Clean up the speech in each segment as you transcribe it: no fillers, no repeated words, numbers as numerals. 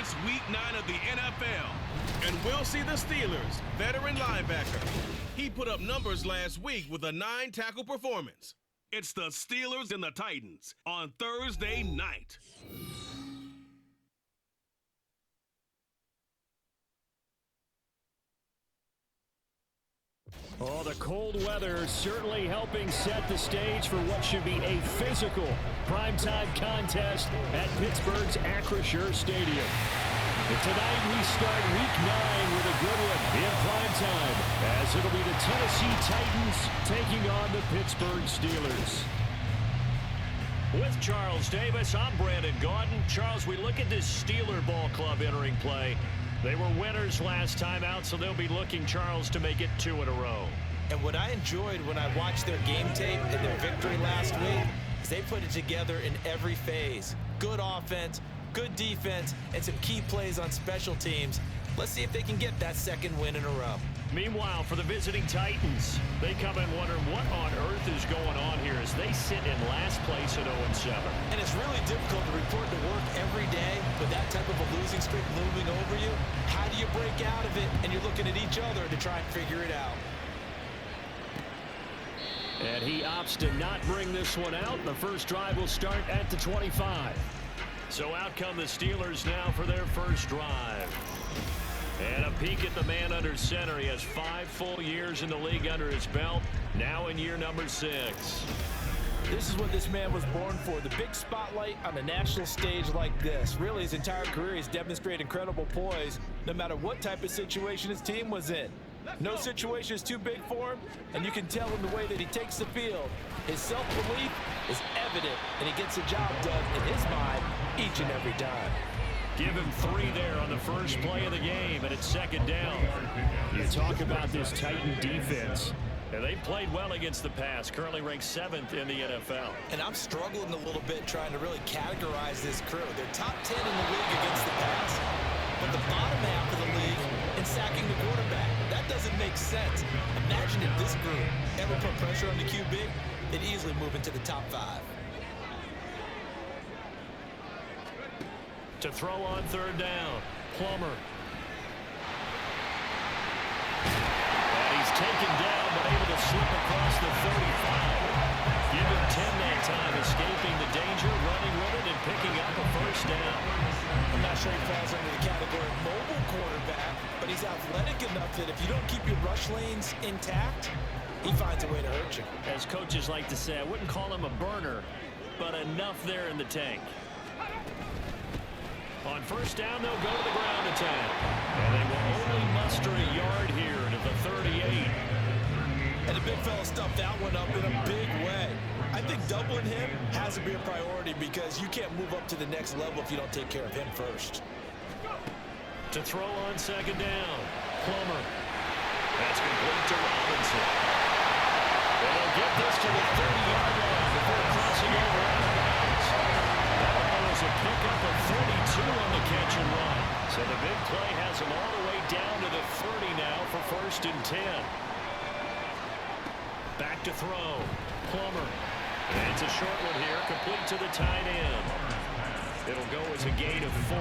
It's Week 9 of the NFL, and we'll see the Steelers' veteran linebacker. He put up numbers last week with a 9-tackle performance. It's the Steelers and the Titans on Thursday night. Oh, the cold weather certainly helping set the stage for what should be a physical primetime contest at Pittsburgh's Acrisure Stadium. And tonight we start Week 9 with a good one in primetime, as it'll be the Tennessee Titans taking on the Pittsburgh Steelers. With Charles Davis, I'm Brandon Gaudin. Charles, we look at this Steeler ball club entering play. They were winners last time out, so they'll be looking, Charles, to make it 2 in a row. And what I enjoyed when I watched their game tape and their victory last week is they put it together in every phase. Good offense, good defense, and some key plays on special teams. Let's see if they can get that second win in a row. Meanwhile, for the visiting Titans, they come in wondering what on earth is going on here as they sit in last place at 0-7. And it's really difficult to report to work every day with that type of a losing streak looming over you. How do you break out of it? And you're looking at each other to try and figure it out. And he opts to not bring this one out. The first drive will start at the 25. So out come the Steelers now for their first drive. And a peek at the man under center. He has 5 full years in the league under his belt, now in year number 6. This is what this man was born for, the big spotlight on a national stage like this. Really, his entire career he's demonstrated incredible poise, no matter what type of situation his team was in. No situation is too big for him, and you can tell in the way that he takes the field. His self-belief is evident, and he gets the job done in his mind each and every time. Give him 3 there on the first play of the game, and it's second down. You talk about this Titan defense. And they played well against the pass, currently ranked 7th in the NFL. And I'm struggling a little bit trying to really categorize this crew. They're top 10 in the league against the pass, but the bottom half of the league in sacking the quarterback. That doesn't make sense. Imagine if this group ever put pressure on the QB, they'd easily move into the top 5. To throw on third down, Plummer. And he's taken down, but able to slip across the 35. Give him 10 that time, escaping the danger, running with it, and picking up a first down. I'm not sure he falls under the category of mobile quarterback, but he's athletic enough that if you don't keep your rush lanes intact, he finds a way to hurt you. As coaches like to say, I wouldn't call him a burner, but enough there in the tank. On first down, they'll go to the ground attack. And they will only muster a yard here to the 38. And the big fella stuffed that one up in a big way. I think doubling him has to be a priority because you can't move up to the next level if you don't take care of him first. To throw on second down, Plummer. That's complete to Robinson. And they'll get this to the 30-yard line before crossing over out of bounds. That was a pickup of 32 on the catch and run. So the big play has him all the way down to the 30 now for 1st and 10. Back to throw. Plummer. And it's a short one here, complete to the tight end. It'll go as a gain of 4,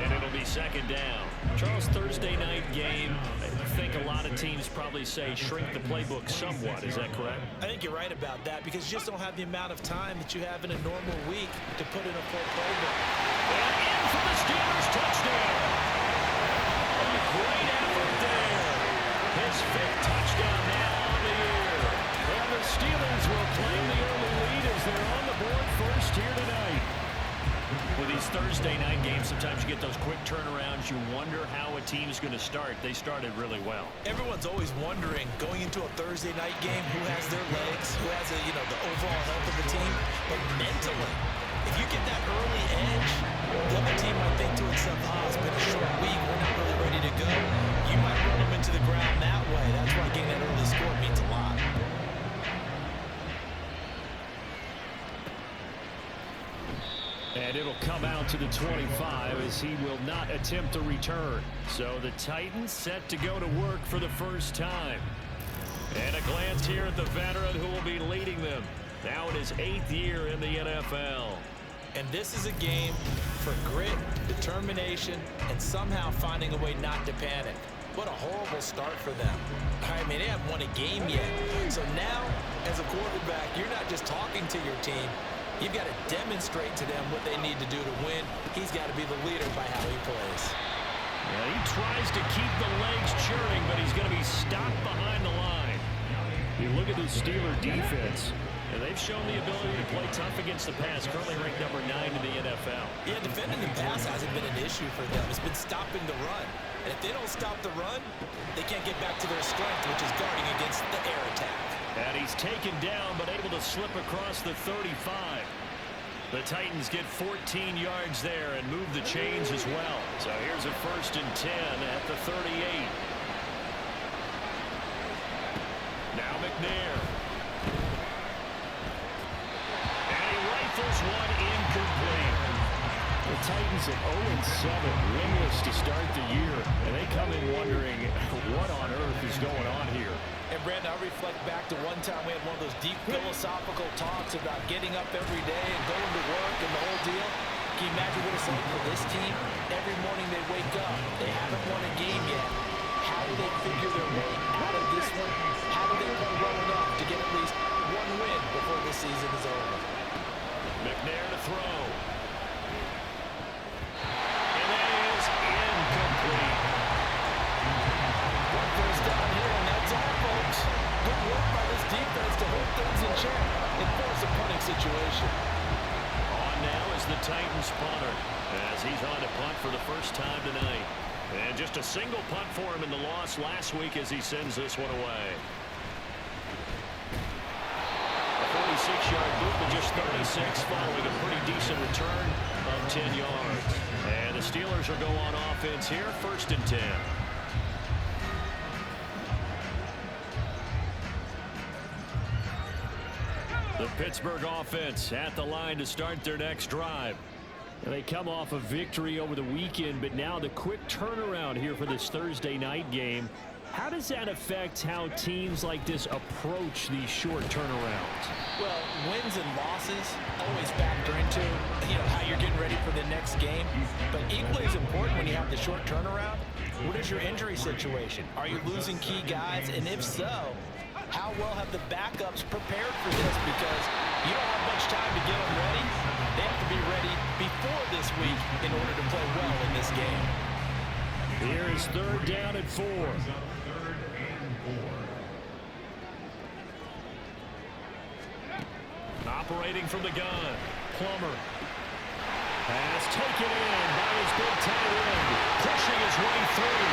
and it'll be second down. Charles, Thursday night game, I think a lot of teams probably say shrink the playbook somewhat. Is that correct? I think you're right about that because you just don't have the amount of time that you have in a normal week to put in a full playbook. And in for the Steelers, touchdown. A great effort there. His 5th touchdown now on the year. And the Steelers will claim the early lead as they're on the board first here tonight. With these Thursday night games, sometimes you get those quick turnarounds. You wonder how a team's going to start. They started really well. Everyone's always wondering, going into a Thursday night game, who has their legs, who has the overall health of the team. But mentally, if you get that early edge, the other team might think to itself, it's been a short week, we're not really ready to go. You might run them into the ground that way. That's why getting that early score means a lot. And it'll come out to the 25 as he will not attempt a return. So the Titans set to go to work for the first time. And a glance here at the veteran who will be leading them. Now in his 8th year in the NFL. And this is a game for grit, determination, and somehow finding a way not to panic. What a horrible start for them. I mean, they haven't won a game yet. So now, as a quarterback, you're not just talking to your team. You've got to demonstrate to them what they need to do to win. He's got to be the leader by how he plays. Yeah, he tries to keep the legs churning, but he's going to be stopped behind the line. You look at the Steeler defense, and they've shown the ability to play tough against the pass, currently ranked number 9 in the NFL. Yeah, defending the pass hasn't been an issue for them. It's been stopping the run. And if they don't stop the run, they can't get back to their strength, which is guarding against the air attack. And he's taken down, but able to slip across the 35. The Titans get 14 yards there and move the chains as well. So here's a 1st and 10 at the 38. Now McNair. And he rifles one incomplete. The Titans at 0-7, winless to start the year. And they come in wondering what on earth is going on here. And Brandon, I reflect back to one time we had one of those deep philosophical talks about getting up every day and going to work and the whole deal. Can you imagine what it's like for this team? Every morning they wake up. They haven't won a game yet. How do they figure their way out of this one? How do they play well enough to get at least one win before the season is over? McNair to throw. And that is incomplete. One first down here, and that's all, folks. Good work by this defense to hold things in check and force a punting situation. On now is the Titans punter, as he's on to punt for the first time tonight. And just a single punt for him in the loss last week as he sends this one away. A 46-yard loop of just 36 following a pretty decent return of 10 yards. And the Steelers will go on offense here, 1st and 10. The Pittsburgh offense at the line to start their next drive. They come off a victory over the weekend, but now the quick turnaround here for this Thursday night game. How does that affect how teams like this approach these short turnarounds? Well, wins and losses always factor into, how you're getting ready for the next game. But equally as important when you have the short turnaround, what is your injury situation? Are you losing key guys? And if so, how well have the backups prepared for this? Because you don't have much time to get them ready. They have to be ready before this week in order to play well in this game. Here is 3rd down and 4. Operating from the gun, Plummer. Has taken in by his big tight end, pushing his way through.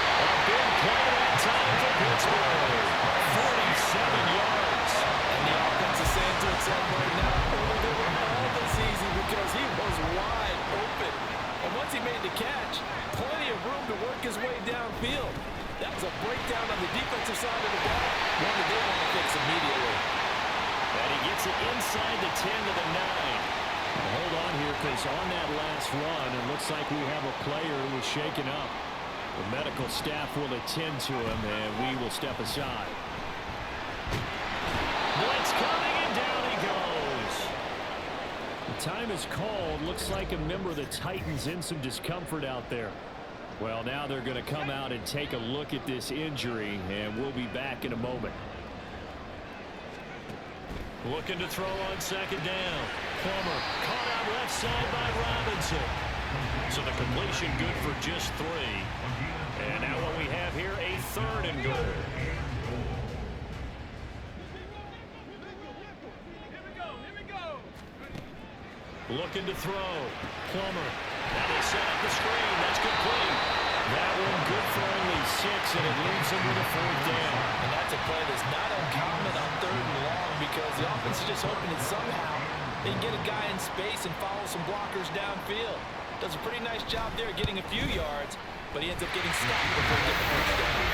A big play that time for Pittsburgh. 47 yards. And the offense is saying to itself right now, they were all this easy because he was wide open. And once he made the catch, plenty of room to work his way downfield. That was a breakdown on the defensive side of the ball, one that they want to fix immediately. And he gets it inside the 10 to the 9. Hold on here, because on that last run, it looks like we have a player who was shaken up. The medical staff will attend to him, and we will step aside. Blitz coming, and down he goes. The time is called. Looks like a member of the Titans in some discomfort out there. Well, now they're going to come out and take a look at this injury, and we'll be back in a moment. Looking to throw on 2nd down. Plummer caught out left side by Robinson. So the completion good for just 3. And now what we have here, a 3rd and goal. Looking to throw. Plummer. Now they set up the screen. That's complete. That one good for only 6, and it leaves him with a 4th down. And that's a play that's not uncommon on 3rd and long because the offense is just hoping that somehow they can get a guy in space and follow some blockers downfield. Does a pretty nice job there getting a few yards, but he ends up getting stopped before he gets the first down.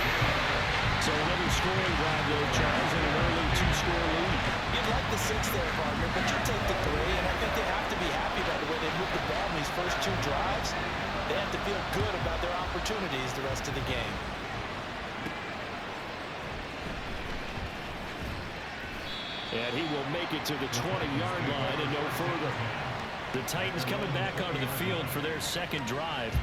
So another scoring drive there, Charles, and an early 2-score lead. You'd like the 6 there, partner, but you take the 3, and I think they have to be happy by the way they moved the ball in these first 2 drives. They have to feel good about their opportunities the rest of the game. And he will make it to the 20-yard line and no further. The Titans coming back onto the field for their second drive.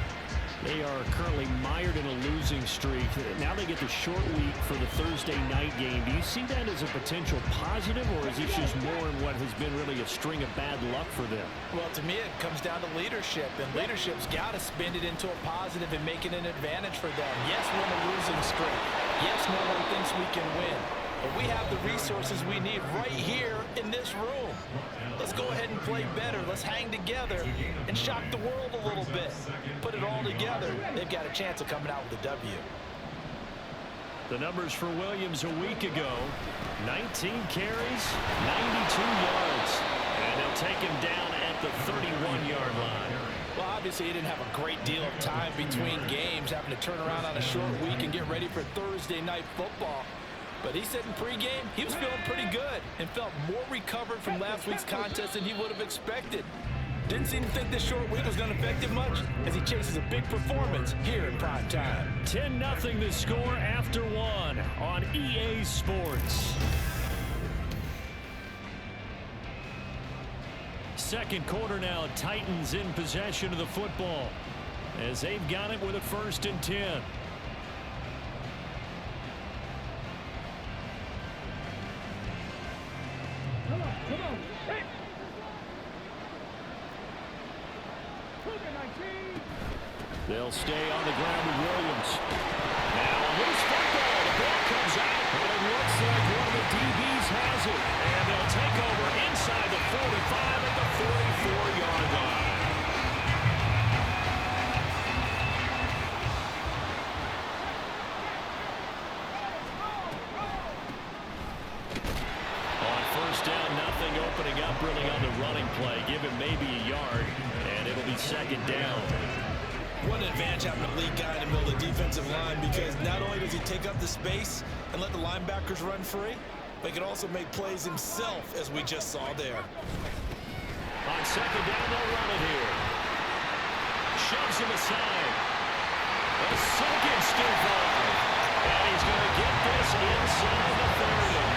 They are currently mired in a losing streak. Now they get the short week for the Thursday night game. Do you see that as a potential positive, or is this just more in what has been really a string of bad luck for them? Well, to me, it comes down to leadership, and leadership's got to spin it into a positive and make it an advantage for them. Yes, we're in a losing streak. Yes, no one thinks we can win. But we have the resources we need right here in this room. Let's go ahead and play better. Let's hang together and shock the world a little bit. Put it all together. They've got a chance of coming out with a W. The numbers for Williams a week ago: 19 carries, 92 yards. And they'll take him down at the 31-yard line. Well, obviously, he didn't have a great deal of time between games, having to turn around on a short week and get ready for Thursday night football. But he said in pregame he was feeling pretty good and felt more recovered from last week's contest than he would have expected. Didn't seem to think this short week was going to affect him much as he chases a big performance here in prime time. 10-0 the score after one on EA Sports. Second quarter now, Titans in possession of the football as they've got it with a 1st and 10. They'll stay on the ground with Williams. Now a loose football. The ball comes out, but it looks like one of the DBs has it. And they'll take over inside the 45 at the 44-yard line. On 1st down, nothing opening up really on the running play. Give him maybe a yard, and it'll be 2nd down. What an advantage having a lead guy in the middle of the defensive line, because not only does he take up the space and let the linebackers run free, but he can also make plays himself, as we just saw there. On 2nd down, they'll run it here. Shoves him aside. A second stiff arm. And he's going to get this inside the 30.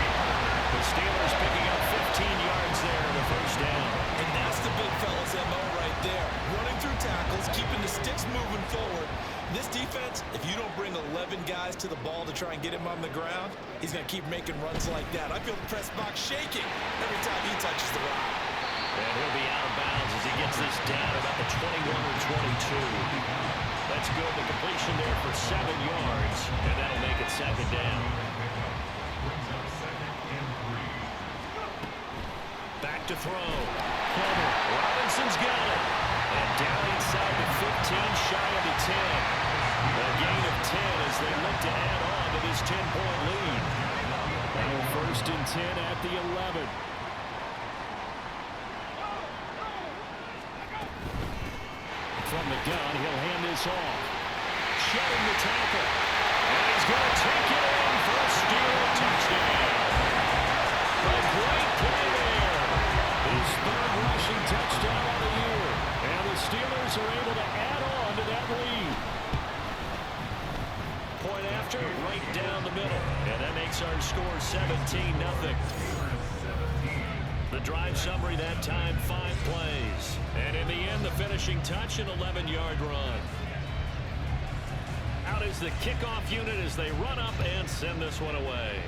The Steelers picking up 15 yards there in the 1st down. And that's the big fella's MO right there. Running through tackles, keeping the sticks moving forward. This defense, if you don't bring 11 guys to the ball to try and get him on the ground, he's going to keep making runs like that. I feel the press box shaking every time he touches the rock. And he'll be out of bounds as he gets this down about the 21 or 22. That's good. The completion there for 7 yards, and that'll make it 2nd down. Back to throw. Plummer. Robinson's got it. And down inside the 15, shy of the 10. A gain of 10 as they look to add on to this 10-point lead. Now 1st and 10 at the 11. From the gun, he'll hand this off. Shedding the tackle. And he's going to take it in for a Steeler touchdown. A great play there. His 3rd rushing touchdown of the year. And the Steelers are able to add on to that lead. Point after, right down the middle. And that makes our score 17-0. The drive summary that time, 5 plays. And in the end, the finishing touch, an 11-yard run. Out is the kickoff unit as they run up and send this one away.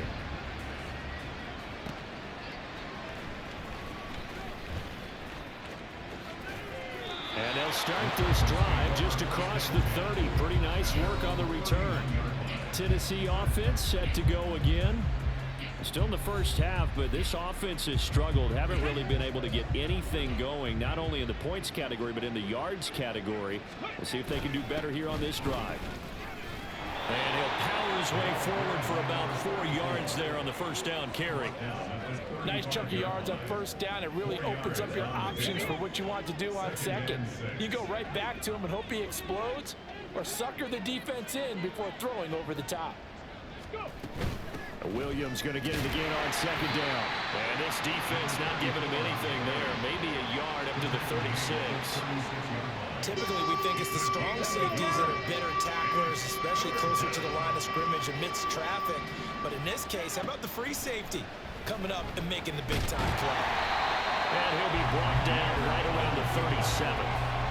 And they'll start this drive just across the 30. Pretty nice work on the return. Tennessee offense set to go again. Still in the 1st half, but this offense has struggled. Haven't really been able to get anything going, not only in the points category, but in the yards category. We'll see if they can do better here on this drive. And he'll power his way forward for about 4 yards there on the 1st down carry. Nice chunk of yards on 1st down. It really opens up your options for what you want to do on 2nd. You go right back to him and hope he explodes, or sucker the defense in before throwing over the top. Williams going to get it again on 2nd down. And this defense not giving him anything there. Maybe a yard up to the 36. Typically, we think it's the strong safeties that are better tacklers, especially closer to the line of scrimmage amidst traffic. But in this case, how about the free safety? coming up and making the big-time play. And he'll be brought down right around the 37.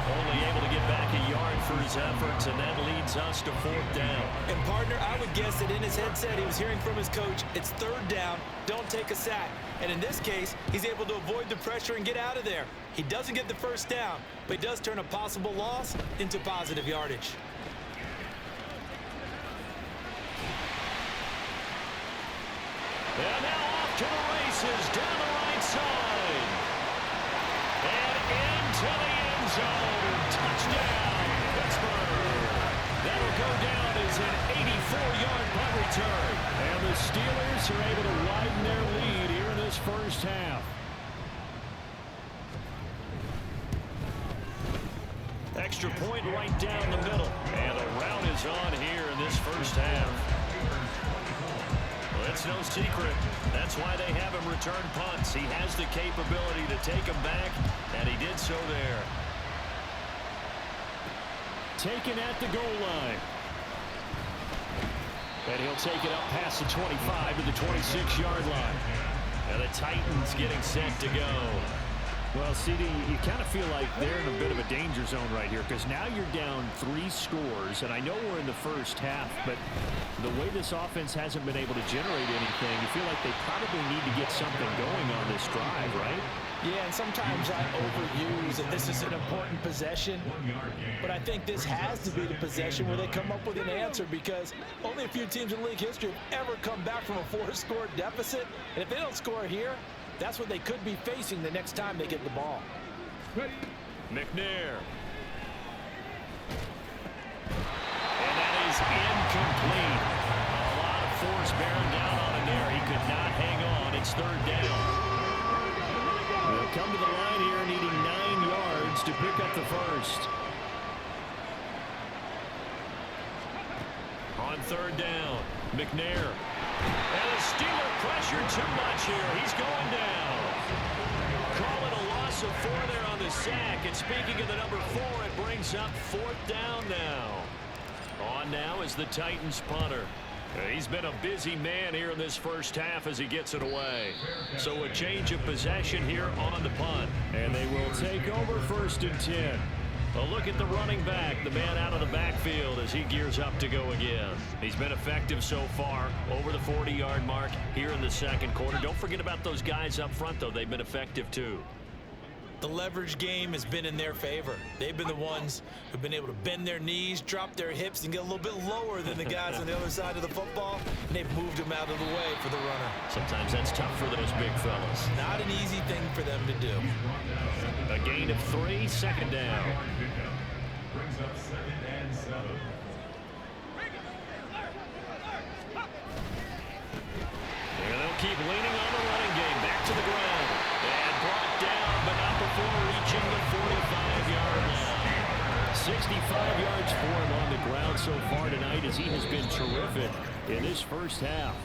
Only able to get back a yard for his efforts, and that leads us to 4th down. And, partner, I would guess that in his headset he was hearing from his coach, it's 3rd down, don't take a sack. And in this case, he's able to avoid the pressure and get out of there. He doesn't get the 1st down, but he does turn a possible loss into positive yardage. And now off to the races down the right side. And into the end zone. Touchdown, Pittsburgh. That'll go down as an 84-yard punt return. And the Steelers are able to widen their lead here in this first half. Extra point right down the middle. And the route is on here in this first half. Well, it's no secret. That's why they have him return punts. He has the capability to take them back, and he did so there. Taken at the goal line. And he'll take it up past the 25 to the 26-yard line. And the Titans getting set to go. Well, CD, you kind of feel like they're in a bit of a danger zone right here because now you're down 3 scores, and I know we're in the first half, but the way this offense hasn't been able to generate anything, you feel like they probably need to get something going on this drive, right? Yeah, and sometimes I overuse that this is an important possession, but I think this has to be the possession where they come up with an answer because only a few teams in league history have ever come back from a 4-score deficit, and if they don't score here, that's what they could be facing the next time they get the ball. McNair. And that is incomplete. A lot of force bearing down on him there. He could not hang on. It's 3rd down. They'll come to the line here needing 9 yards to pick up the first. On 3rd down, McNair. And the Steeler pressure too much here. He's going down. Call it a loss of 4 there on the sack. And speaking of the number 4, it brings up 4th down now. On now is the Titans punter. He's been a busy man here in this first half as he gets it away. So a change of possession here on the punt. And they will take over 1st and 10. A look at the running back, the man out of the backfield as he gears up to go again. He's been effective so far, over the 40-yard mark here in the second quarter. Don't forget about those guys up front, though. They've been effective, too. The leverage game has been in their favor. They've been the ones who've been able to bend their knees, drop their hips, and get a little bit lower than the guys on the other side of the football, and they've moved them out of the way for the runner. Sometimes that's tough for those big fellas. Not an easy thing for them to do. A gain of 3, 2nd down. Brings up 2nd and 7. And they'll keep leaning on the running game. Back to the ground. And brought down, but not before reaching the 45-yard line. 65 yards for him on the ground so far tonight as he has been terrific in this first half.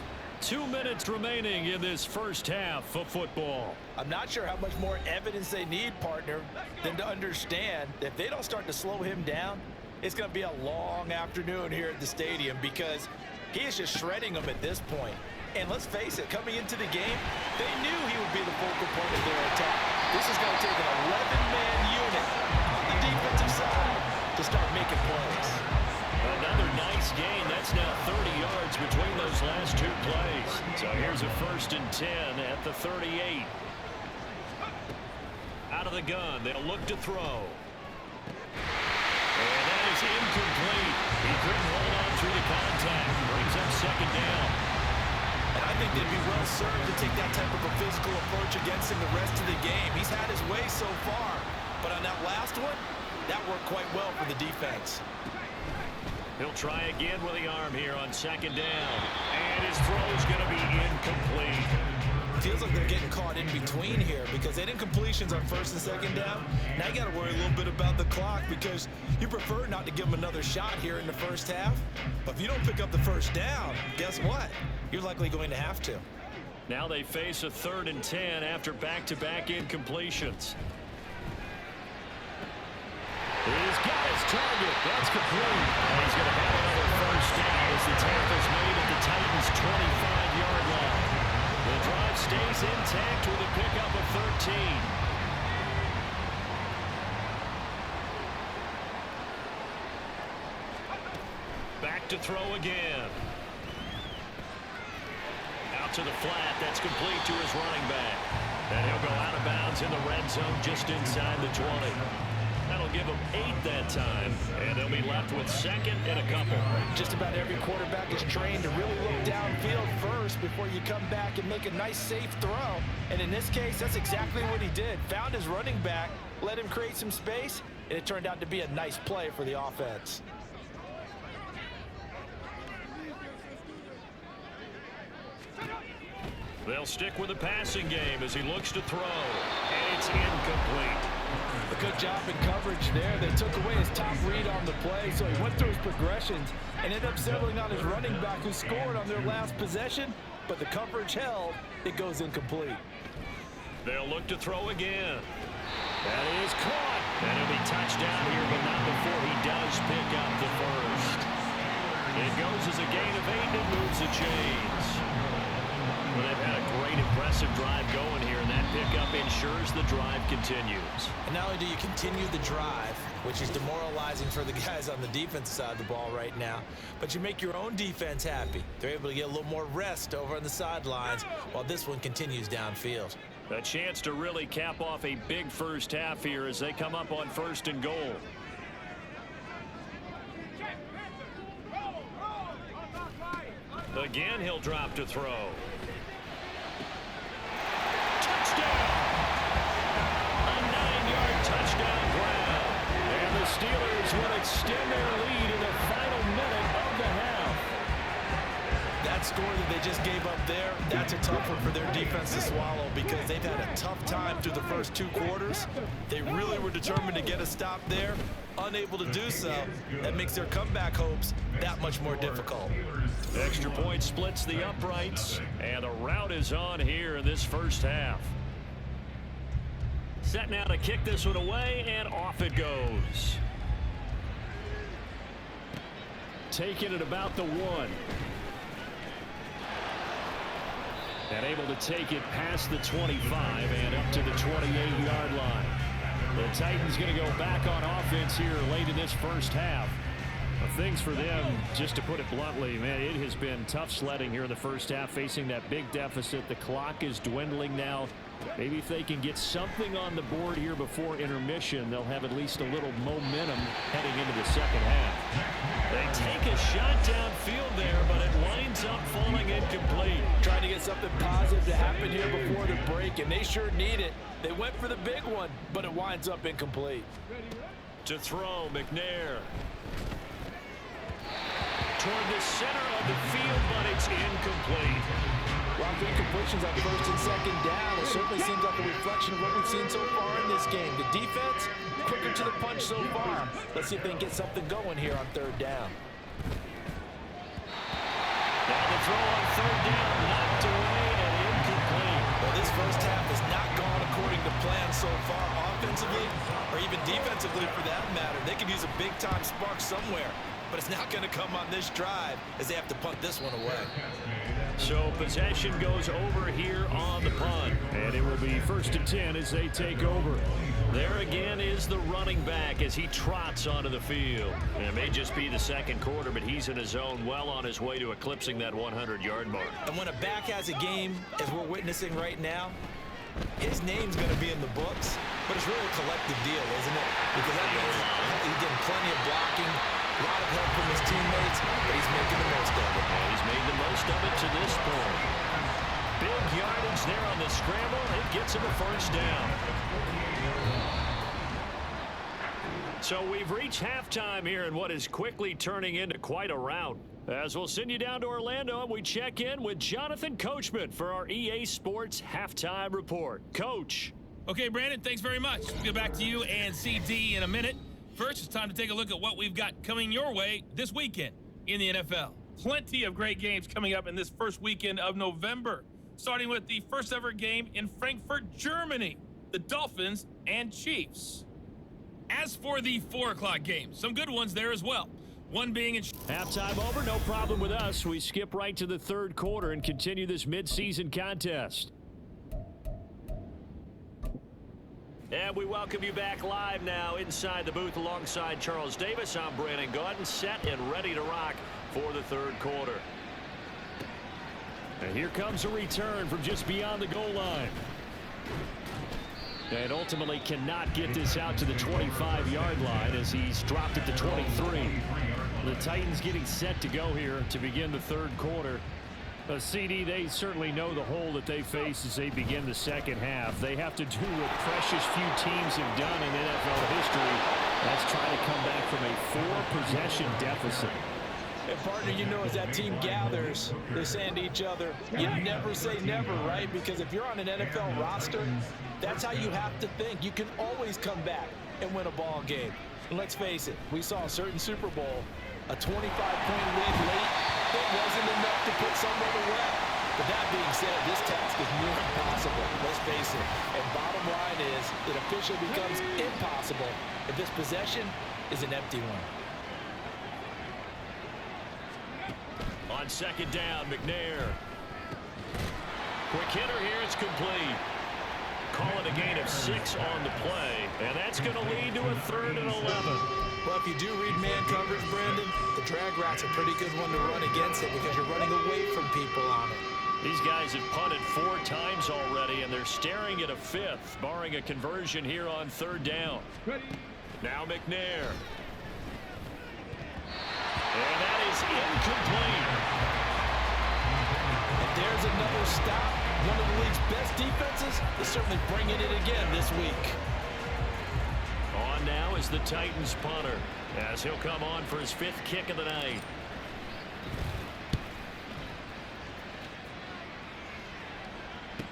2 minutes remaining in this first half of football. I'm not sure how much more evidence they need, partner, than to understand that if they don't start to slow him down, it's going to be a long afternoon here at the stadium because he is just shredding them at this point. And let's face it, coming into the game, they knew he would be the focal point of their attack. This is going to take an 11-man unit on the defensive side to start making plays. Another nice gain. That's now 30 yards between those last 2 plays. So here's a 1st and 10 at the 38. Out of the gun, they'll look to throw. And that is incomplete. He couldn't hold on through the contact. Brings up 2nd down. And I think they'd be well served to take that type of a physical approach against him the rest of the game. He's had his way so far, but on that last one, that worked quite well for the defense. He'll try again with the arm here on 2nd down. And his throw's going to be incomplete. Feels like they're getting caught in between here because they didn't completions on 1st and 2nd down. Now you got to worry a little bit about the clock because you prefer not to give them another shot here in the first half. But if you don't pick up the 1st down, guess what? You're likely going to have to. Now they face a 3rd and 10 after back-to-back incompletions. He's got his target. That's complete. And he's going to have another 1st down as the tackle's made at the Titans' 25-yard line. The drive stays intact with a pickup of 13. Back to throw again. Out to the flat. That's complete to his running back. And he'll go out of bounds in the red zone just inside the 20. That'll give him 8 that time. And they'll be left with second and a couple. Just about every quarterback is trained to really look downfield first before you come back and make a nice, safe throw. And in this case, that's exactly what he did. Found his running back, let him create some space, and it turned out to be a nice play for the offense. They'll stick with the passing game as he looks to throw. And it's incomplete. A good job in coverage there. They took away his top read on the play, so he went through his progressions and ended up settling on his running back who scored on their last possession, but the coverage held. It goes incomplete. They'll look to throw again. That is caught. And he'll be touchdown here, but not before he does pick up the first. It goes as a gain of 8 and moves the chains. Well, they've had a great, impressive drive going here, and that pickup ensures the drive continues. And not only do you continue the drive, which is demoralizing for the guys on the defensive side of the ball right now, but you make your own defense happy. They're able to get a little more rest over on the sidelines while this one continues downfield. A chance to really cap off a big first half here as they come up on 1st and goal. Again, he'll drop to throw. Touchdown! A 9-yard touchdown ground. And the Steelers will extend their lead in the final minute of the half. That score that they just gave up there, that's a tough one for their defense to swallow because they've had a tough time through the first 2 quarters. They really were determined to get a stop there. Unable to do so, that makes their comeback hopes that much more difficult. Extra point splits the uprights, and the route is on here in this first half. Set now to kick this one away, and off it goes. Taking it about the 1. And able to take it past the 25 and up to the 28-yard line. The Titans going to go back on offense here late in this first half. Things for them, just to put it bluntly, man, it has been tough sledding here in the first half, facing that big deficit. The clock is dwindling now. Maybe if they can get something on the board here before intermission, they'll have at least a little momentum heading into the second half. They take a shot downfield there, but it winds up falling incomplete. Trying to get something positive to happen here before the break, and they sure need it. They went for the big one, but it winds up incomplete. To throw, McNair. Toward the center of the field, but it's incomplete. While the incompletions on 1st and 2nd down, it certainly seems like a reflection of what we've seen so far in this game. The defense, quicker to the punch so far. Let's see if they can get something going here on 3rd down. Now the throw on 3rd down, knocked away and incomplete. Well, this first half has not gone according to plan so far, offensively or even defensively for that matter. They could use a big-time spark somewhere, but it's not going to come on this drive as they have to punt this one away. So possession goes over here on the punt, and it will be 1st and 10 as they take over. There again is the running back as he trots onto the field. And it may just be the 2nd quarter, but he's in his zone, well on his way to eclipsing that 100-yard mark. And when a back has a game, as we're witnessing right now, his name's going to be in the books, but it's really a collective deal, isn't it? Because that means he's getting plenty of blocking, a lot of help from his teammates, but he's making the most of it. And he's made the most of it to this point. Big yardage there on the scramble. It gets him a 1st down. So we've reached halftime here in what is quickly turning into quite a rout. As we'll send you down to Orlando, and we check in with Jonathan Coachman for our EA Sports Halftime Report. Coach. Okay, Brandon, thanks very much. We'll get back to you and CD in a minute. First, it's time to take a look at what we've got coming your way this weekend in the NFL. Plenty of great games coming up in this first weekend of November, starting with the first ever game in Frankfurt, Germany, the Dolphins and Chiefs. As for the 4 o'clock games, some good ones there as well. one being in. Halftime over, no problem with us. We skip right to the third quarter and continue this midseason contest. And we welcome you back live now inside the booth alongside Charles Davis. I'm Brandon Gaudin, set and ready to rock for the third quarter. And here comes a return from just beyond the goal line. And ultimately cannot get this out to the 25-yard line as he's dropped at the 23. The Titans getting set to go here to begin the third quarter. CD, they certainly know the hole that they face as they begin the second half. They have to do what precious few teams have done in NFL history. That's try to come back from a 4-possession deficit. And partner, you know, as that team gathers, they're saying to each other, you never say never, right? Because if you're on an NFL roster, that's how you have to think. You can always come back and win a ball game. And let's face it, we saw a certain Super Bowl, a 25-point lead late. It wasn't enough to put someone away. But that being said, this task is near impossible. Let's face it. And bottom line is, it officially becomes impossible if this possession is an empty one. On second down, McNair. Quick hitter here, it's complete. Call it a gain of 6 on the play, and that's going to lead to a 3rd and 11. Well, if you do read man coverage, Brandon, the drag route's a pretty good one to run against it because you're running away from people on it. These guys have punted 4 times already, and they're staring at a 5th, barring a conversion here on 3rd down. Now McNair. And that is incomplete. And there's another stop. One of the league's best defenses is certainly bringing it again this week. On now is the Titans punter, as he'll come on for his 5th kick of the night.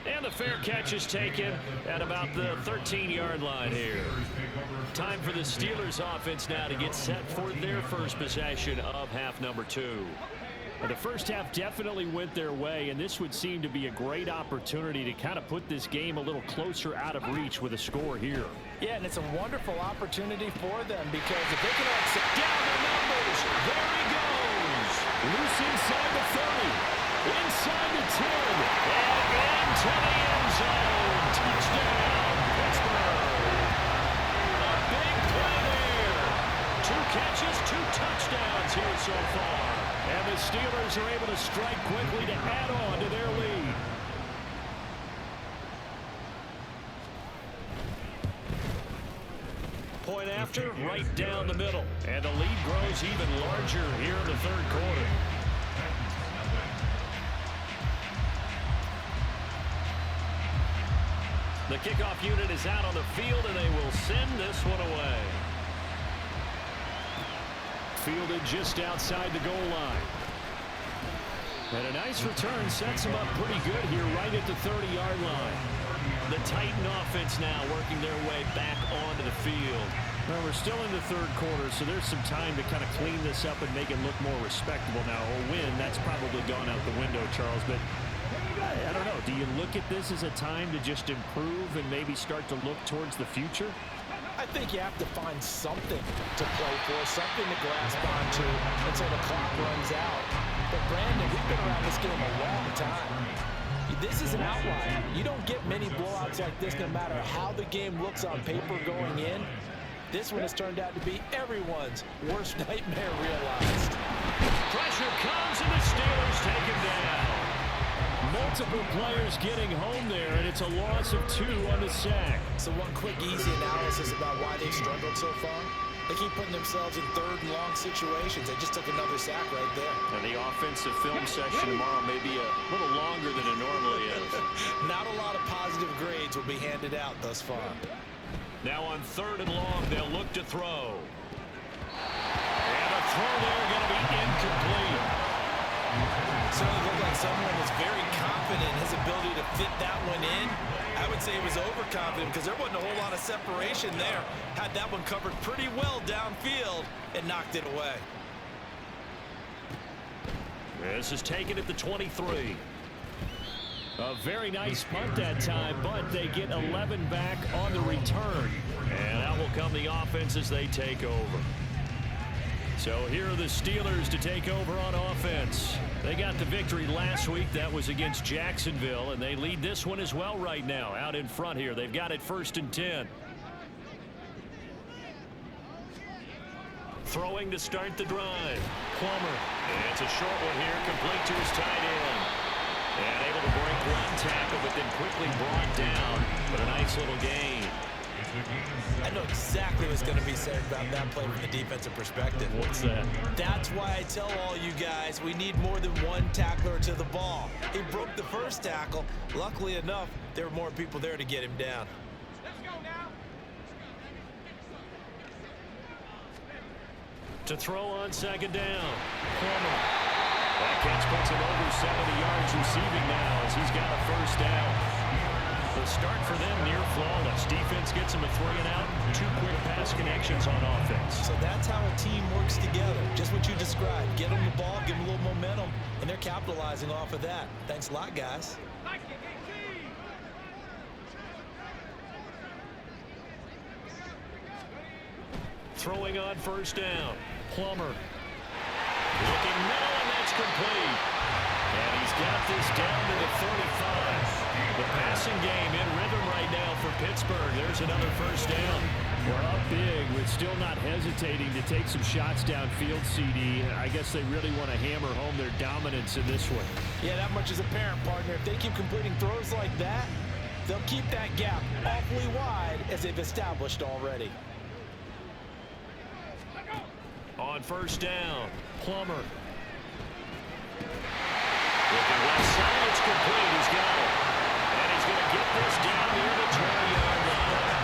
And the fair catch is taken at about the 13-yard line here. Time for the Steelers offense now to get set for their first possession of half number 2. The first half definitely went their way, and this would seem to be a great opportunity to kind of put this game a little closer out of reach with a score here. Yeah, and it's a wonderful opportunity for them because if they can accept down the numbers, there he goes. Loose inside the 30, inside the 10, and into the end zone. Touchdown, Pittsburgh. A big play there. 2 catches, 2 touchdowns here so far. And the Steelers are able to strike quickly to add on to their lead. Point after, right down the middle. And the lead grows even larger here in the third quarter. The kickoff unit is out on the field, and they will send this one away. Fielded just outside the goal line. And a nice return sets them up pretty good here right at the 30-yard line. The Titan offense now working their way back onto the field. Well, we're still in the third quarter, so there's some time to kind of clean this up and make it look more respectable. Now, a win, that's probably gone out the window, Charles, but I don't know. Do you look at this as a time to just improve and maybe start to look towards the future? I think you have to find something to play for, something to grasp onto until the clock runs out. But Brandon, we've been around this game a long time. This is an outlier. You don't get many blowouts like this no matter how the game looks on paper going in. This one has turned out to be everyone's worst nightmare realized. Pressure comes and the Steelers take him down. Multiple players getting home there, and it's a loss of 2 on the sack. So one quick, easy analysis about why they've struggled so far. They keep putting themselves in 3rd and long situations. They just took another sack right there. And the offensive film session tomorrow may be a little longer than it normally is. Not a lot of positive grades will be handed out thus far. Now on 3rd and long, they'll look to throw. And a throw there going to be incomplete. Certainly looked like someone was very confident in his ability to fit that one in. I would say he was overconfident because there wasn't a whole lot of separation there. Had that one covered pretty well downfield and knocked it away. This is taken at the 23. A very nice punt that time, but they get 11 back on the return. And out will come the offense as they take over. So here are the Steelers to take over on offense. They got the victory last week. That was against Jacksonville, and they lead this one as well right now out in front here. They've got it 1st and 10. Throwing to start the drive. Plummer. And it's a short one here, complete to his tight end. And able to break one tackle, but then quickly brought down. But a nice little gain. I know exactly what's going to be said about that play from the defensive perspective. What's that? That's why I tell all you guys we need more than one tackler to the ball. He broke the first tackle. Luckily enough, there were more people there to get him down. To throw on 2nd down. Plummer. That catch puts him over 70 yards receiving now as he's got a 1st down. The start for them near flawless. Defense gets him a 3 and out. 2 quick pass connections on offense. So that's how a team works together. Just what you described. Get them the ball, give them a little momentum, and they're capitalizing off of that. Thanks a lot, guys. Throwing on 1st down. Plummer. Looking middle, and that's complete. And he's got this down to the 35. The passing game in rhythm right now for Pittsburgh. There's another 1st down. We're up big, but still not hesitating to take some shots downfield, CD. I guess they really want to hammer home their dominance in this one. Yeah, that much is apparent, partner. If they keep completing throws like that, they'll keep that gap awfully wide as they've established already. On 1st down, Plummer. Looking left side, it's complete. He's got it. And he's going to get this down near the 20-yard line.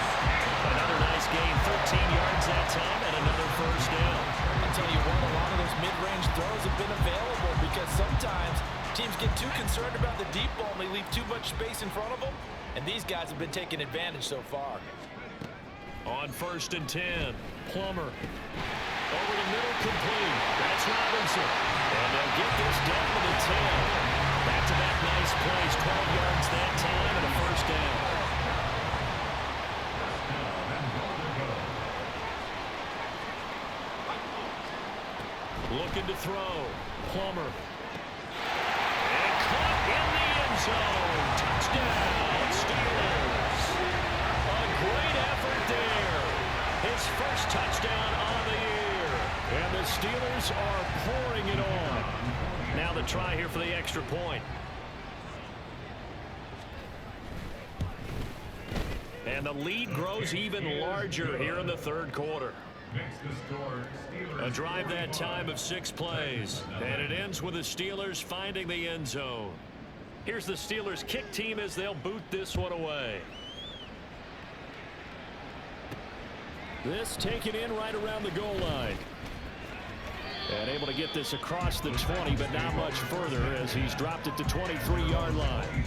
Another nice gain, 13 yards that time, and another 1st down. I'll tell you what, a lot of those mid-range throws have been available because sometimes teams get too concerned about the deep ball and they leave too much space in front of them, and these guys have been taking advantage so far. On 1st and 10, Plummer. Over the middle, complete. That's Robinson. And they'll get this down to the 10. Back-to-back nice plays, 12 yards that time, and a 1st down. Looking to throw. Plummer. And caught in the end zone. Touchdown, Steelers. A great effort there. His 1st touchdown on the year. And the Steelers are pouring it on. Now the try here for the extra point. And the lead grows even larger here in the 3rd quarter. A drive that time of 6 plays. And it ends with the Steelers finding the end zone. Here's the Steelers kick team as they'll boot this one away. This taken in right around the goal line. And able to get this across the 20, but not much further as he's dropped it to 23-yard line.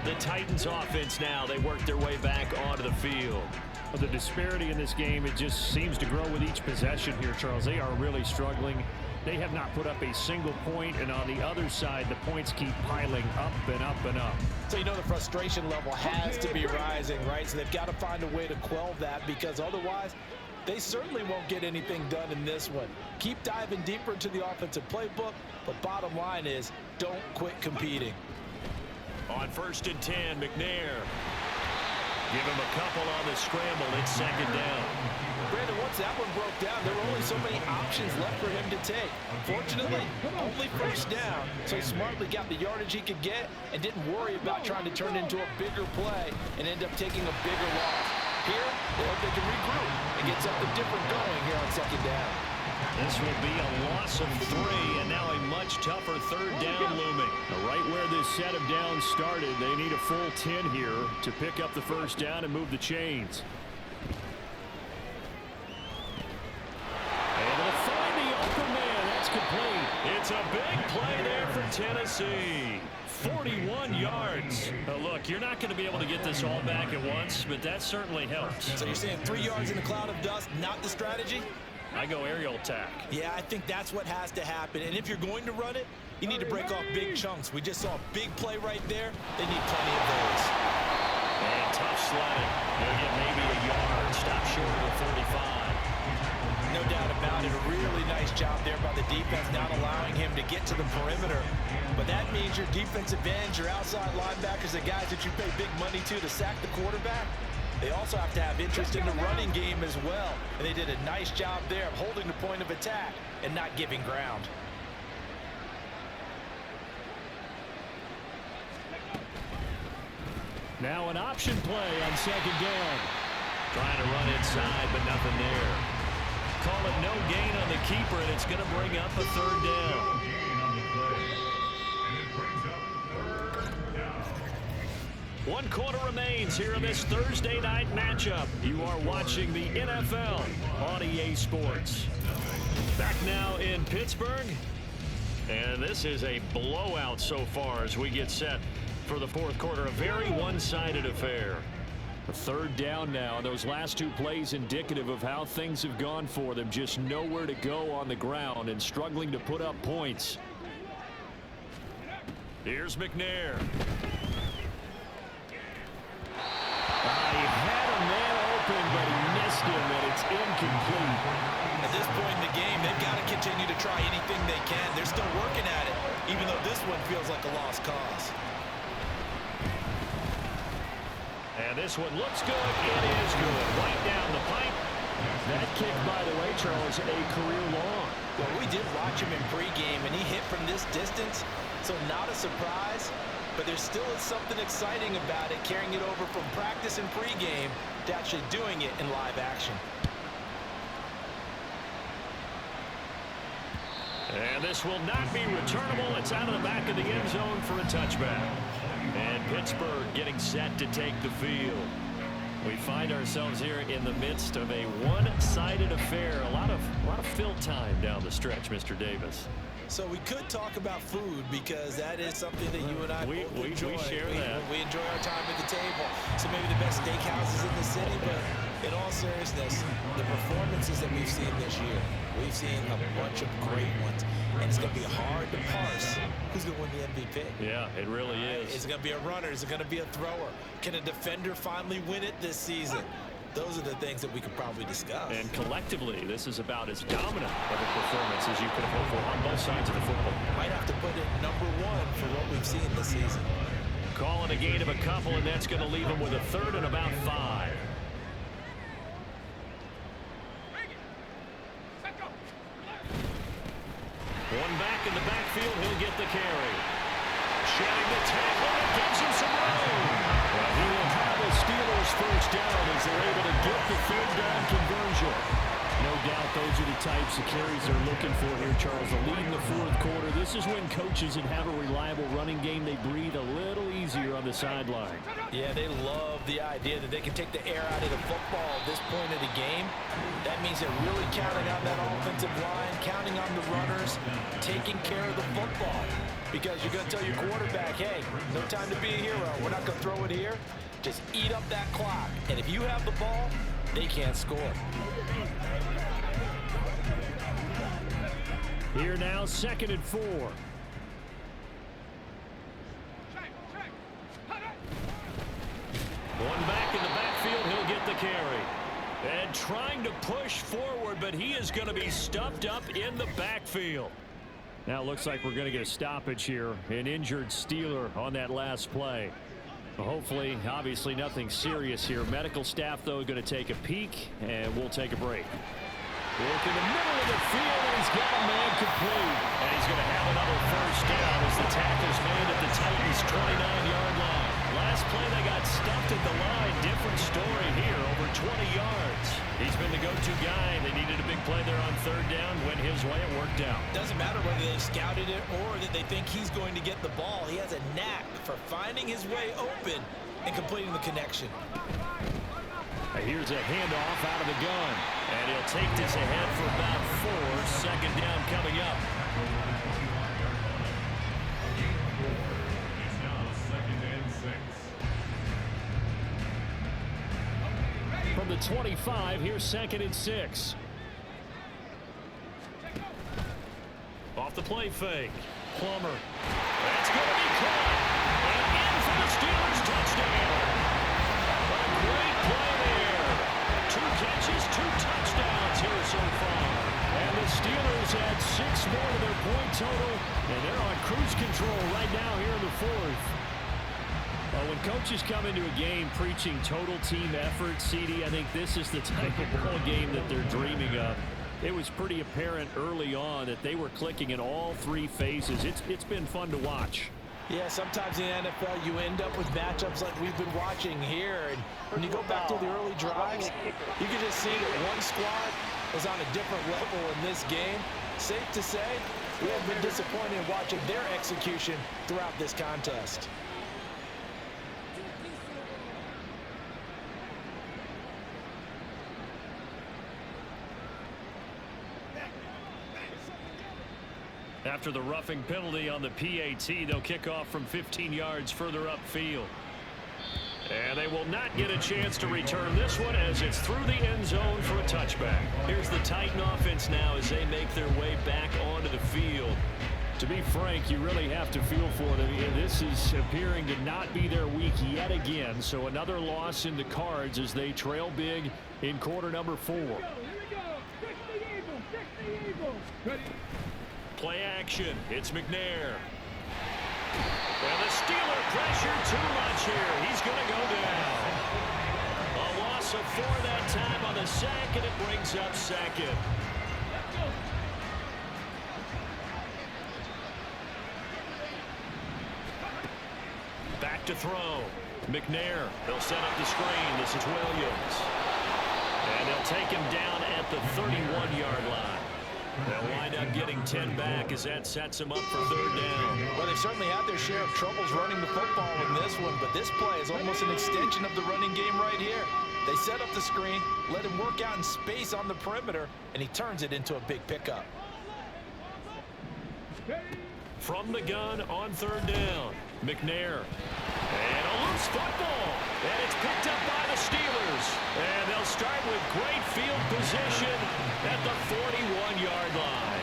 The Titans offense now, they work their way back onto the field. Well, the disparity in this game, it just seems to grow with each possession here, Charles. They are really struggling. They have not put up a single point, and on the other side, the points keep piling up and up and up. So you know the frustration level has to be rising, right? So they've got to find a way to quell that because otherwise, they certainly won't get anything done in this one. Keep diving deeper into the offensive playbook, but bottom line is don't quit competing. On 1st and 10, McNair. Give him a couple on the scramble. It's 2nd down. Brandon, once that one broke down, there were only so many options left for him to take. Fortunately, only 1st down, so he smartly got the yardage he could get and didn't worry about trying to turn it into a bigger play and end up taking a bigger loss. Here, they hope they can regroup and get something different going here on 2nd down. This will be a loss of 3, and now a much tougher 3rd down looming. Right where this set of downs started, they need a full 10 here to pick up the 1st down and move the chains. Able to find the open man. That's complete. It's a big play there for Tennessee. 41 yards. Look, you're not going to be able to get this all back at once, but that certainly helps. So you're saying 3 yards in a cloud of dust, not the strategy? I go aerial attack. Yeah, I think that's what has to happen. And if you're going to run it, you need to break off big chunks. We just saw a big play right there. They need plenty of those. And tough sledding. They'll get maybe a yard. Stop short of the 35. No doubt about it. A really nice nice job there by the defense, not allowing him to get to the perimeter. But that means your defensive ends, your outside linebackers, the guys that you pay big money to sack the quarterback, they also have to have interest in the running game as well. And they did a nice job there of holding the point of attack and not giving ground. Now an option play on second down. Trying to run inside, but nothing there. Call it no gain on the keeper, and it's going to bring up a third down. One quarter remains here in this Thursday night matchup. You are watching the NFL on EA Sports. Back now in Pittsburgh. And this is a blowout so far as we get set for the fourth quarter. A very one-sided affair. A third down now. Those last two plays indicative of how things have gone for them. Just nowhere to go on the ground and struggling to put up points. Here's McNair. He had a man open, but he missed him, and it's incomplete. At this point in the game, they've got to continue to try anything they can. They're still working at it, even though this one feels like a lost cause. And this one looks good. It is good. Right down the pipe. That kick, by the way, Charles, a career long. Well, we did watch him in pregame, and he hit from this distance, so not a surprise. But there still is something exciting about it, carrying it over from practice and pregame to actually doing it in live action. And this will not be returnable. It's out of the back of the end zone for a touchback. And Pittsburgh getting set to take the field. We find ourselves here in the midst of a one-sided affair. A lot of fill time down the stretch, Mr. Davis. So we could talk about food because that is something that you and I both enjoy. We share that. We enjoy our time at the table. So maybe the best steakhouses in the city, but in all seriousness, the performances that we've seen this year, we've seen a bunch of great ones. And it's going to be hard to parse who's going to win the MVP. Yeah, it really is. Is it going to be a runner? Is it going to be a thrower? Can a defender finally win it this season? Those are the things that we could probably discuss. And collectively, this is about as dominant of a performance as you could have hoped for on both sides of the football. Might have to put it number one for what we've seen this season. Calling a gain of a couple, and that's going to leave him with a third and about 5. One back in the backfield, he'll get the carry. Shedding the tackle, and gives him some room. Well, he will have the Steelers first down as they're able to get the third down conversion. No doubt those are the types of carries they're looking for here, Charles. The lead in the fourth quarter. This is when coaches that have a reliable running game, they breathe a little easier on the sideline. Yeah, they love the idea that they can take the air out of the football at this point of the game. That means they're really counting on that offensive line, counting on the runners, taking care of the football. Because you're going to tell your quarterback, hey, no time to be a hero. We're not going to throw it here. Just eat up that clock. And if you have the ball, they can't score. Here now, 2nd and 4. One back in the backfield, he'll get the carry. And trying to push forward, but he is going to be stuffed up in the backfield. Now it looks like we're going to get a stoppage here. An injured Steeler on that last play. Hopefully, obviously nothing serious here. Medical staff, though, going to take a peek, and we'll take a break. Work in the middle of the field, and he's got a man complete. And he's going to have another first down as the tackle's made at the Titans' 29-yard line. Last play, they got stuffed at the line. Different story here, over 20 yards. He's been the go-to guy. They needed a big play there on third down. Went his way, it worked out. Doesn't matter whether they scouted it or that they think he's going to get the ball. He has a knack for finding his way open and completing the connection. Here's a handoff out of the gun. And he'll take this ahead for about 4. Second down coming up. It's now 2nd and 6. From the 25, here's 2nd and 6. Off the play fake. Plummer. That's going to be caught. And in for the Steelers touchdown. A great play there. 2 catches, 2 touchdowns here so far. And The Steelers had 6 more to their point total, and they're on cruise control right now here in the fourth. Well, when coaches come into a game preaching total team effort, CD, I think this is the type of ball game that they're dreaming of. It was pretty apparent early on that they were clicking in all 3 phases. It's been fun to watch. Yeah, sometimes in the NFL you end up with matchups like we've been watching here. And when you go back to the early drives, you can just see that one squad was on a different level in this game. Safe to say, we have been disappointed in watching their execution throughout this contest. After the roughing penalty on the PAT, they'll kick off from 15 yards further upfield. And they will not get a chance to return this one as it's through the end zone for a touchback. Here's the Titan offense now as they make their way back onto the field. To be frank, you really have to feel for them. This is appearing to not be their week yet again. So another loss in the cards as they trail big in quarter number 4. Here we go. Fix the Eagles. Fix the Eagles. Ready? Play action. It's McNair. Well, the Steeler pressure too much here. He's going to go down. A loss of 4 that time on the sack, and it brings up second. Back to throw. McNair. They'll set up the screen. This is Williams. And they'll take him down at the 31-yard line. They'll wind up getting 10 back as that sets them up for 3rd down. Well, they've certainly had their share of troubles running the football in this one, but this play is almost an extension of the running game right here. They set up the screen, let him work out in space on the perimeter, and he turns it into a big pickup. From the gun on 3rd down, McNair. And a loose football. And it's picked up by the Steelers. And they'll start with great field position at the 41-yard line.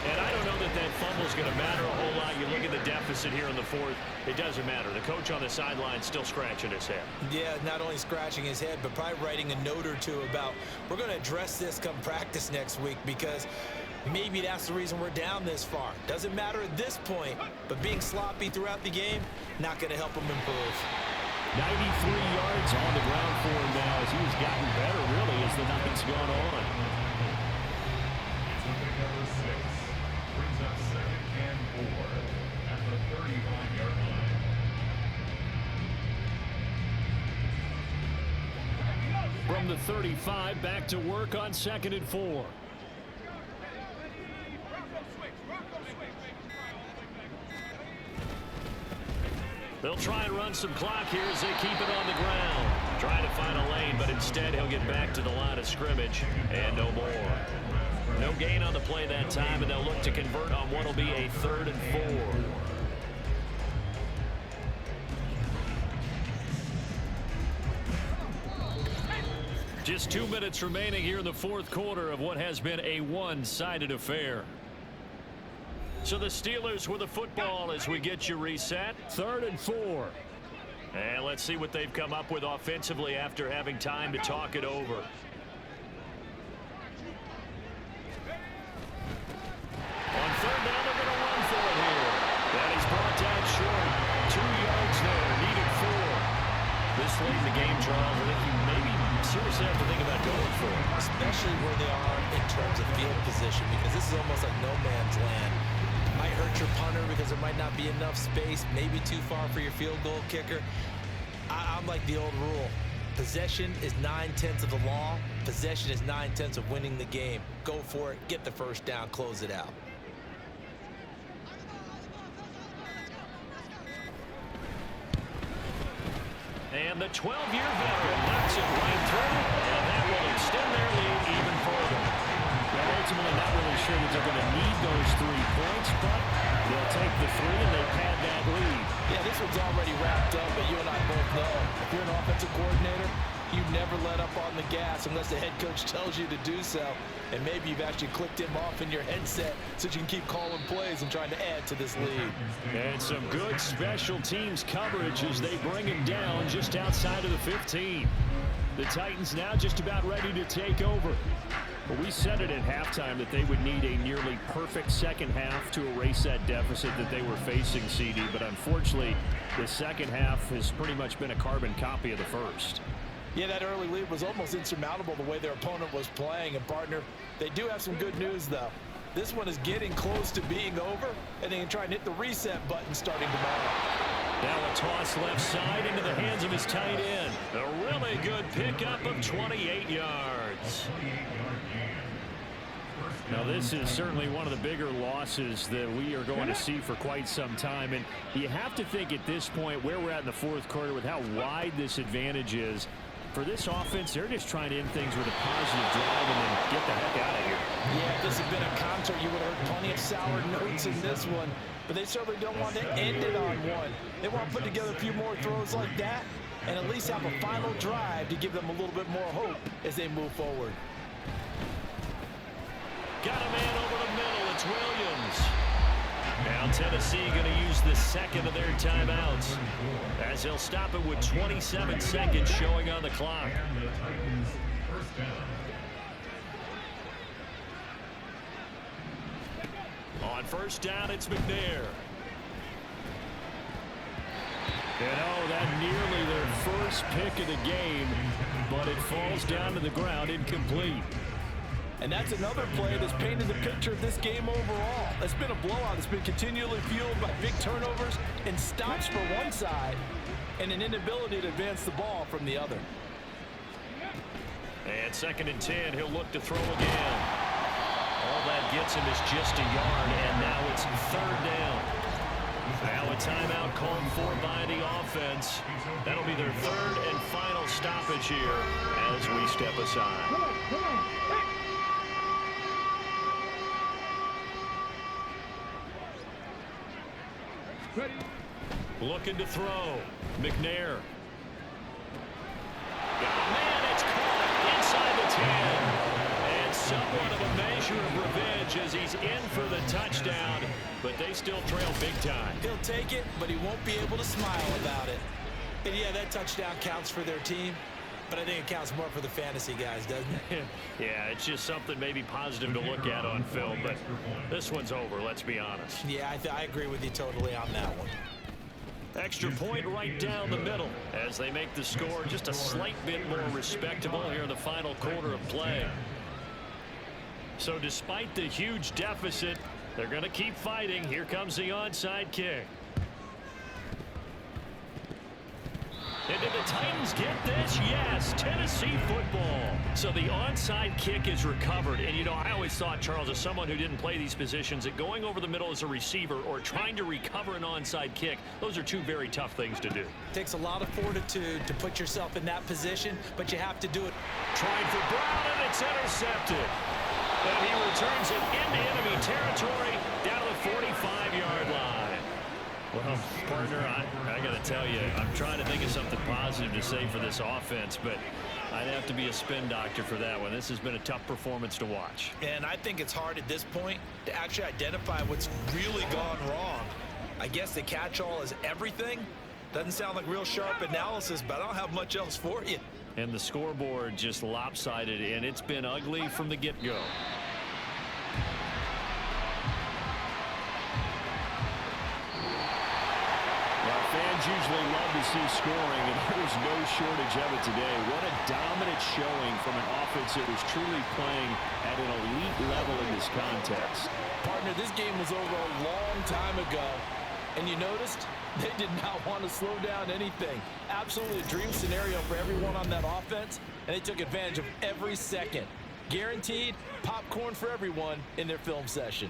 And I don't know that that fumble's going to matter a whole lot. You look at the deficit here in the 4th. It doesn't matter. The coach on the sideline still scratching his head. Yeah, not only scratching his head, but probably writing a note or two about we're going to address this come practice next week because maybe that's the reason we're down this far. Doesn't matter at this point, but being sloppy throughout the game, not going to help him improve. 93 yards on the ground for him now as he's gotten better, really, as the night's gone on. Number 6 brings up 2nd and 4 at the 35-yard line. From the 35, back to work on 2nd and 4. They'll try and run some clock here as they keep it on the ground. Trying to find a lane, but instead he'll get back to the line of scrimmage and no more. No gain on the play that time, and they'll look to convert on what will be a 3rd and 4. Just 2 minutes remaining here in the 4th quarter of what has been a one-sided affair. So the Steelers with the football as we get you reset. 3rd and 4. And let's see what they've come up with offensively after having time to talk it over. On 3rd down, they're going to run for it here. That is brought down short. 2 yards there, needed 4. This late in the game, Charles, I think you maybe seriously have to think about going for it. Especially where they are in terms of field position, because this is almost like no man's land. Might hurt your punter because there might not be enough space, maybe too far for your field goal kicker. I'm like the old rule. Possession is 9/10 of the law. Possession is 9/10 of winning the game. Go for it, get the first down, close it out. And the 12-year veteran knocks it right through, and that will extend their lead even further. Well, ultimately, not really sure that they're going to need those 3 points, but they'll take the 3 and they pad that lead. Yeah, this one's already wrapped up, but you and I both know if you're an offensive coordinator, you never let up on the gas unless the head coach tells you to do so. And maybe you've actually clicked him off in your headset so you can keep calling plays and trying to add to this lead. And some good special teams coverage as they bring him down just outside of the 15. The Titans now just about ready to take over. Well, we said it at halftime that they would need a nearly perfect second half to erase that deficit that they were facing, CD. But unfortunately, the second half has pretty much been a carbon copy of the first. Yeah, that early lead was almost insurmountable the way their opponent was playing. And, partner, they do have some good news, though. This one is getting close to being over, and they can try and hit the reset button starting tomorrow. Now a toss left side into the hands of his tight end. A really good pickup of 28 yards. Now this is certainly one of the bigger losses that we are going to see for quite some time. And you have to think at this point where we're at in the fourth quarter with how wide this advantage is. For this offense, they're just trying to end things with a positive drive and then get the heck out of here. Yeah, if this had been a concert, you would have heard plenty of sour notes in this one. But they certainly don't want to end it on one. They want to put together a few more throws like that and at least have a final drive to give them a little bit more hope as they move forward. Got a man over the middle. It's Williams. Now Tennessee going to use the second of their timeouts as he'll stop it with 27 seconds showing on the clock. And the Titans first down. On first down, it's McNair. And oh, that nearly their first pick of the game, but it falls down to the ground incomplete. And that's another play that's painted the picture of this game overall. It's been a blowout. It's been continually fueled by big turnovers and stops for one side and an inability to advance the ball from the other. And 2nd and 10, he'll look to throw again. All that gets him is just a yard, and now it's 3rd down. Now a timeout called for by the offense. That'll be their 3rd and final stoppage here as we step aside. Come on. Ready. Looking to throw. McNair. Got a man. It's caught inside the 10. And somewhat of a measure of revenge as he's in for the touchdown. But they still trail big time. He'll take it, but he won't be able to smile about it. And yeah, that touchdown counts for their team. But I think it counts more for the fantasy guys, doesn't it? Yeah, it's just something maybe positive to look at on film, but this one's over, let's be honest. Yeah, I agree with you totally on that one. Extra point right down the middle as they make the score just a slight bit more respectable here in the final quarter of play. So despite the huge deficit, they're going to keep fighting. Here comes the onside kick. And did the Titans get this? Yes, Tennessee football. So the onside kick is recovered. And, you know, I always thought, Charles, as someone who didn't play these positions, that going over the middle as a receiver or trying to recover an onside kick, those are two very tough things to do. Takes a lot of fortitude to put yourself in that position, but you have to do it. Trying for Brown, and it's intercepted. And he returns it into enemy territory down to the 45-yard line. Well, partner, I got to tell you, I'm trying to think of something positive to say for this offense, but I'd have to be a spin doctor for that one. This has been a tough performance to watch. And I think it's hard at this point to actually identify what's really gone wrong. I guess the catch-all is everything. Doesn't sound like real sharp analysis, but I don't have much else for you. And the scoreboard just lopsided, and it's been ugly from the get-go. Fans usually love to see scoring, and there's no shortage of it today. What a dominant showing from an offense that was truly playing at an elite level in this contest. Partner, this game was over a long time ago, and you noticed they did not want to slow down anything. Absolutely a dream scenario for everyone on that offense, and they took advantage of every second. Guaranteed popcorn for everyone in their film session.